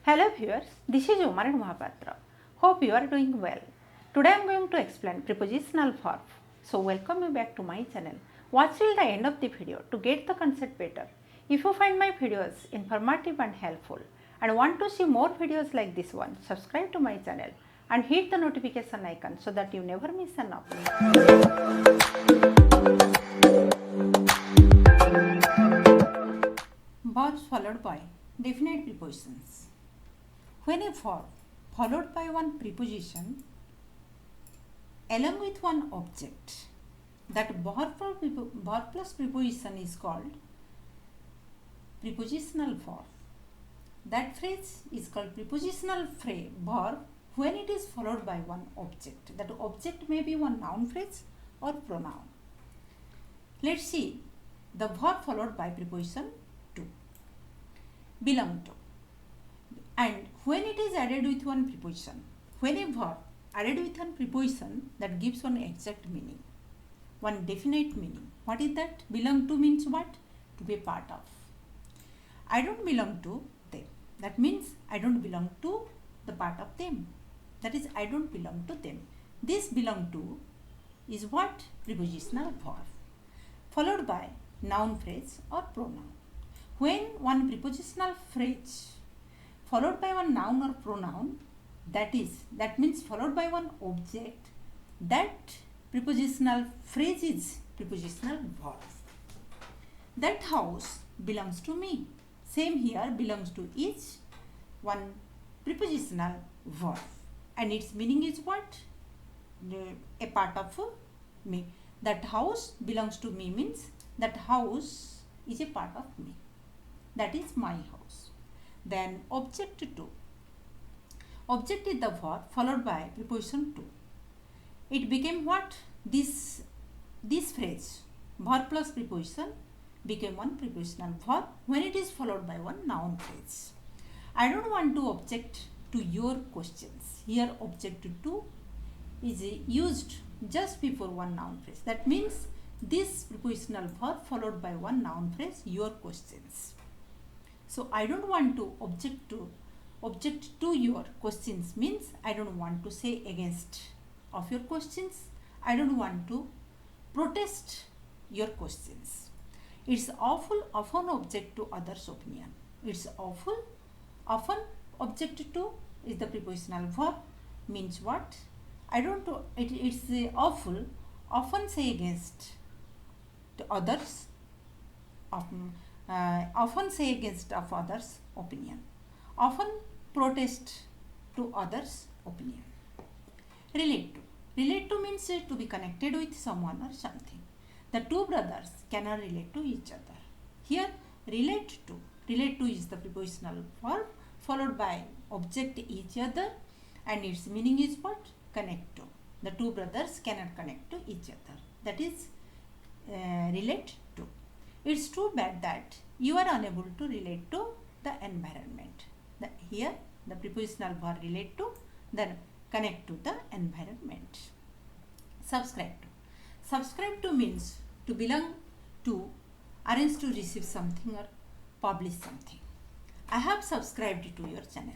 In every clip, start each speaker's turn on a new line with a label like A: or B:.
A: Hello viewers, this is Umaran Mahapatra. Hope you are doing well. Today I am going to explain prepositional verb. So welcome you back to my channel. Watch till the end of the video to get the concept better. If you find my videos informative and helpful and want to see more videos like this one, subscribe to my channel and hit the notification icon so that you never miss an upload. Verbs followed by definite prepositions. When a verb followed by one preposition along with one object, that verb plus preposition is called prepositional verb. That phrase is called prepositional verb when it is followed by one object. That object may be one noun phrase or pronoun. Let's see the verb followed by preposition to. Belong to. And when it is added with one preposition, when a verb added with one preposition, that gives one exact meaning, one definite meaning. What is that? Belong to means what? To be a part of. I don't belong to them. That means I don't belong to the part of them. That is, I don't belong to them. This belong to is what? Prepositional verb followed by noun phrase or pronoun. When one prepositional phrase followed by one noun or pronoun, that means followed by one object, that prepositional phrase is prepositional verb. That house belongs to me. Same here, belongs to is one prepositional verb and its meaning is what? A part of me. That house belongs to me means that house is a part of me. That is my house. Then object to. Object is the verb followed by preposition to. It became what? This phrase, verb plus preposition, became one prepositional verb when it is followed by one noun phrase. I don't want to object to your questions. Here object to is used just before one noun phrase. That means this prepositional verb followed by one noun phrase, your questions. So I don't want to object to your questions means I don't want to say against of your questions. I don't want to protest your questions. It's often object to others' opinion. It's often object to is the prepositional verb means what? It's often say against to others. Often say against of others' opinion. Often protest to others' opinion. Relate to. Relate to means to be connected with someone or something. The two brothers cannot relate to each other. Here relate to is the prepositional verb followed by object each other and its meaning is what? Connect to. The two brothers cannot connect to each other. That is relate to. It's too bad that you are unable to relate to the environment. Here the prepositional verb relate to, then connect to the environment. Subscribe to. Subscribe to means to belong to, arrange to receive something or publish something. I have subscribed to your channel.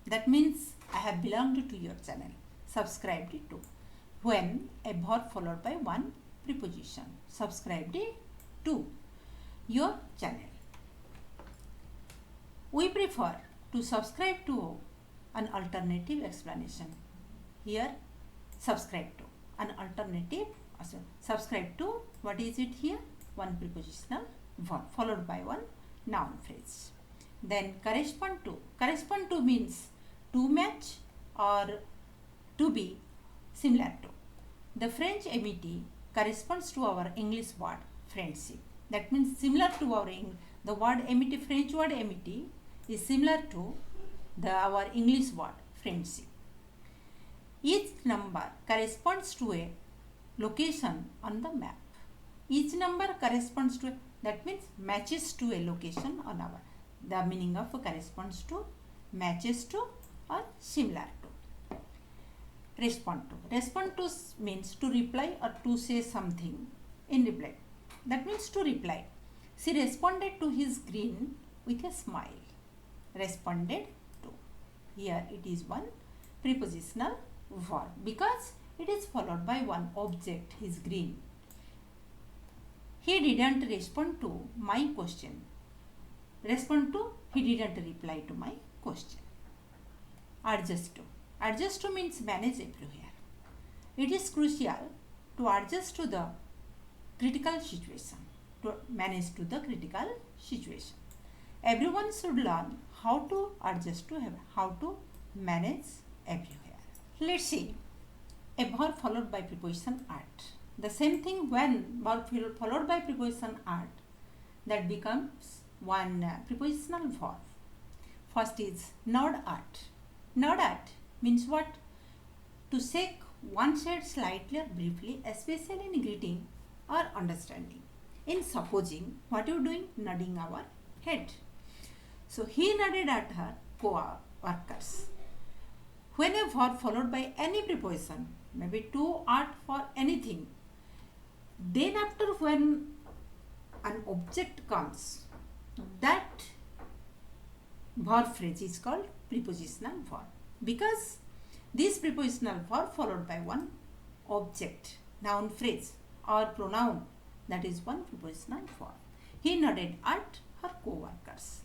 A: That means I have belonged to your channel. Subscribed to. When a verb followed by one preposition. Subscribed to your channel. We prefer to subscribe to an alternative explanation. Here subscribe to an alternative. Subscribe to, what is it here? One prepositional verb followed by one noun phrase. Then correspond to. Correspond to means to match or to be similar to. The French amity corresponds to our English word friendship. That means similar to our the word amity, French word amity is similar to our English word friendship. Each number corresponds to a location on the map. Each number corresponds to, that means matches to a location on our. The meaning of corresponds to, matches to or similar to. Respond to. Respond to means to reply or to say something in reply. That means to reply. She responded to his grin with a smile. Responded here it is one prepositional verb because it is followed by one object. He is green. He didn't respond to my question. He didn't reply to my question. Adjust to. Adjust to means manage everywhere. It is crucial to adjust to the critical situation. To manage to the critical situation. Everyone should learn how to adjust to how to manage everywhere. Let's see a verb followed by preposition at. The same thing when verb followed by preposition at, that becomes one prepositional verb. First is nod at. Nod at means what? To shake one side slightly or briefly, especially in greeting or understanding. In supposing, what you doing? Nodding our head. So he nodded at her co-workers. When a verb followed by any preposition, maybe to, at, for anything, then after when an object comes, that verb phrase is called prepositional verb because this prepositional verb followed by one object, noun phrase or pronoun, that is one prepositional verb. He nodded at her co-workers.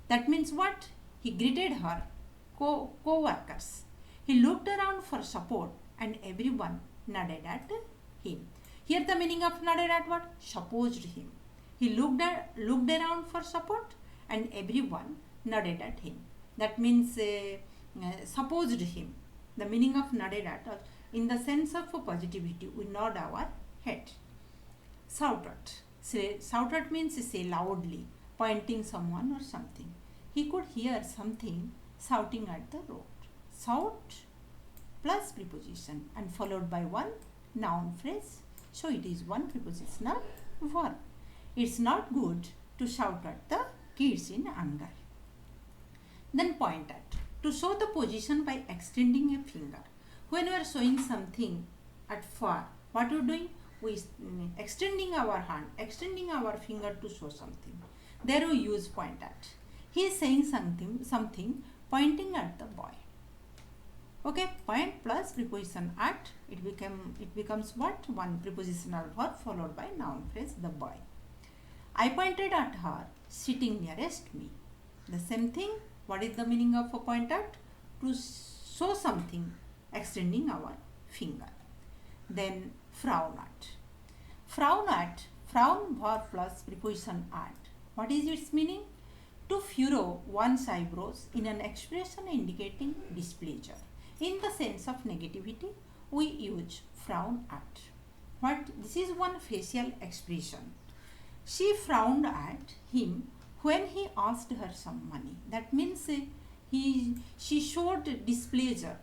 A: That means what? He greeted her co-workers. He looked around for support and everyone nodded at him. Here the meaning of nodded at what? Supposed him. He looked around for support and everyone nodded at him. That means supposed him. The meaning of nodded at, in the sense of positivity, we nod our head. Shout at. Shout at means say loudly, pointing someone or something. He could hear something shouting at the road. Shout plus preposition and followed by one noun phrase. So it is one prepositional verb. It's not good to shout at the kids in anger. Then point at. To show the position by extending a finger. When we are showing something at far, what you are doing? We extending our hand, extending our finger to show something. There we use point at. He is saying something pointing at the boy. Okay, point plus preposition at, it becomes what? One prepositional verb followed by noun phrase, the boy. I pointed at her sitting nearest me. The same thing. What is the meaning of a point at? To show something, extending our finger. Then frown at. Frown at, frown verb plus preposition at. What is its meaning? To furrow one's eyebrows in an expression indicating displeasure. In the sense of negativity, we use frown at. This is one facial expression. She frowned at him when he asked her some money. That means she showed displeasure.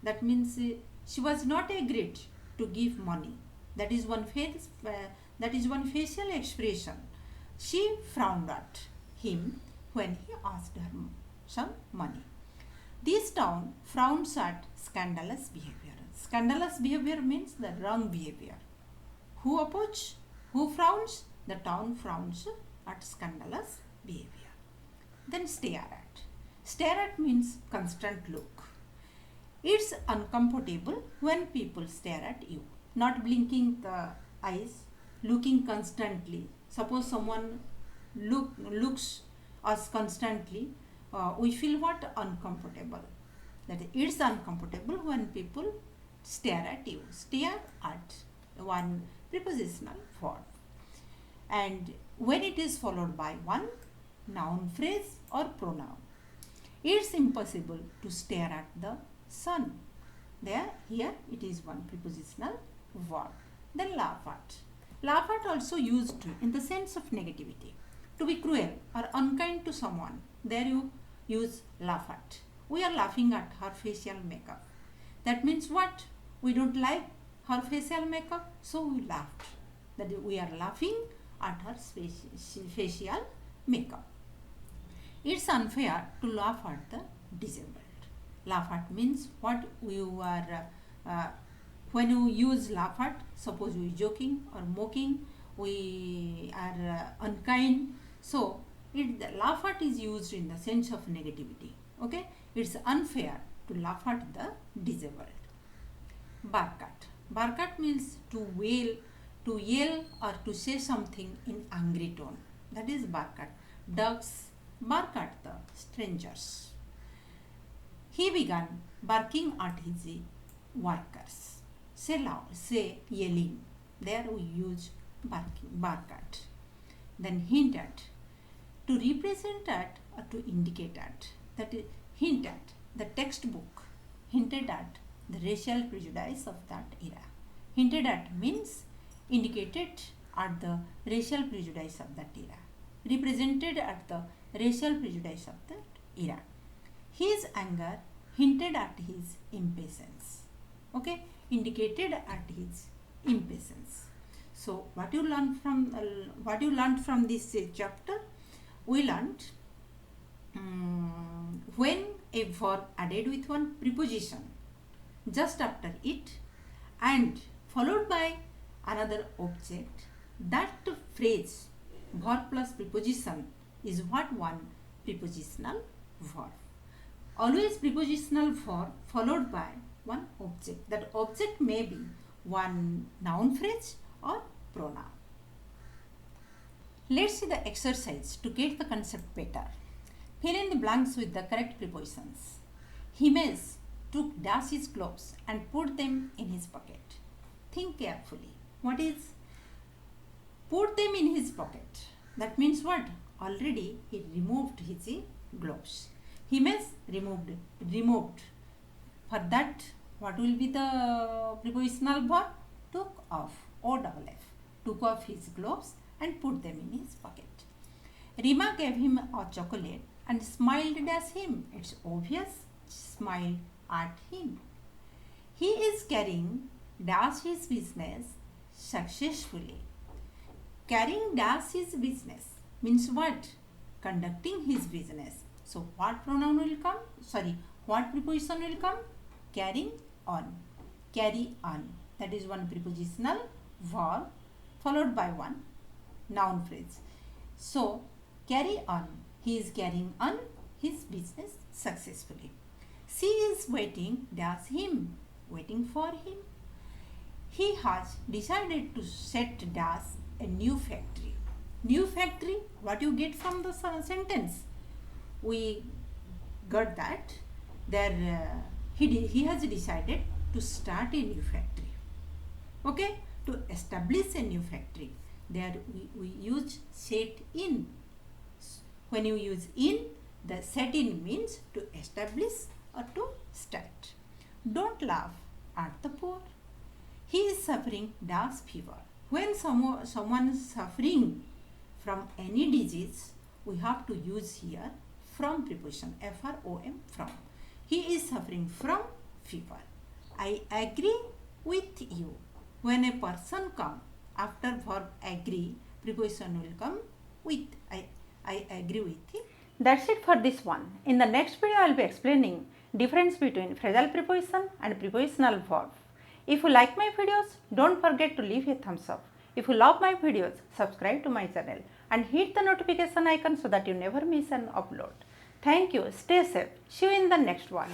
A: That means she was not agreed to give money. That is one facial expression. She frowned at him when he asked her some money. This town frowns at scandalous behavior. Scandalous behavior means the wrong behavior. Who frowns? The town frowns at scandalous behavior. Then stare at. Stare at means constant look. It's uncomfortable when people stare at you. Not blinking the eyes, looking constantly. Suppose someone looks us constantly, we feel what? Uncomfortable. That is, it's uncomfortable when people stare at you. Stare at, one prepositional verb. And when it is followed by one noun phrase or pronoun, it's impossible to stare at the sun. Here it is one prepositional verb. Then laugh at. Laugh at also used in the sense of negativity. To be cruel or unkind to someone, there you use laugh at. We are laughing at her facial makeup. That means what? We don't like her facial makeup, so we laughed. That is, we are laughing at her facial makeup. It's unfair to laugh at the disabled. Laugh at means what? You are when you use laugh at, suppose we are joking or mocking, we are unkind. So laugh at is used in the sense of negativity. Okay, it's unfair to laugh at the disabled. Bark at. Bark at means to yell or to say something in angry tone. That is bark at. Dogs bark at the strangers. He began barking at his workers. Say loud, say yelling. There we use barking, bark at. Then hint at. To represent at or to indicate at. That is hint at. The textbook hinted at the racial prejudice of that era. Hinted at means indicated at the racial prejudice of that era. Represented at the racial prejudice of that era. His anger hinted at his impatience. Okay, indicated at his impatience. So, what you learned from this chapter? We learned when a verb added with one preposition just after it and followed by another object, that phrase verb plus preposition is what one prepositional verb. Always prepositional verb followed by one object. That object may be one noun phrase or pronoun. Let's see the exercise to get the concept better. Fill in the blanks with the correct prepositions. Himesh took dash his clothes and put them in his pocket. Think carefully. What is put them in his pocket? That means what? Already he removed his gloves. Himesh removed. For that, what will be the prepositional verb? Took off, O-F. Took off his gloves and put them in his pocket. Rima gave him a chocolate and smiled at him. It's obvious, smiled at him. He is carrying dash his business successfully. Carrying dash his business means what? Conducting his business. So what pronoun will come? What preposition will come? Carrying on. Carry on. That is one prepositional verb followed by one noun phrase. So carry on. He is carrying on his business successfully. She is waiting for him. He has decided to set a new factory. New factory, what you get from the sentence? We got that he has decided to start a new factory. Okay, to establish a new factory. There we use set in. When you use in, the set in means to establish or to start. Don't laugh at the poor. He is suffering dash fever. When someone is suffering from any disease, we have to use here from preposition, F-R-O-M, from. He is suffering from fever. I agree with you. When a person comes, after verb agree, preposition will come with. I agree with him. That's it for this one. In the next video, I will be explaining difference between phrasal preposition and prepositional verb. If you like my videos, don't forget to leave a thumbs up. If you love my videos, subscribe to my channel and hit the notification icon so that you never miss an upload. Thank you. Stay safe. See you in the next one.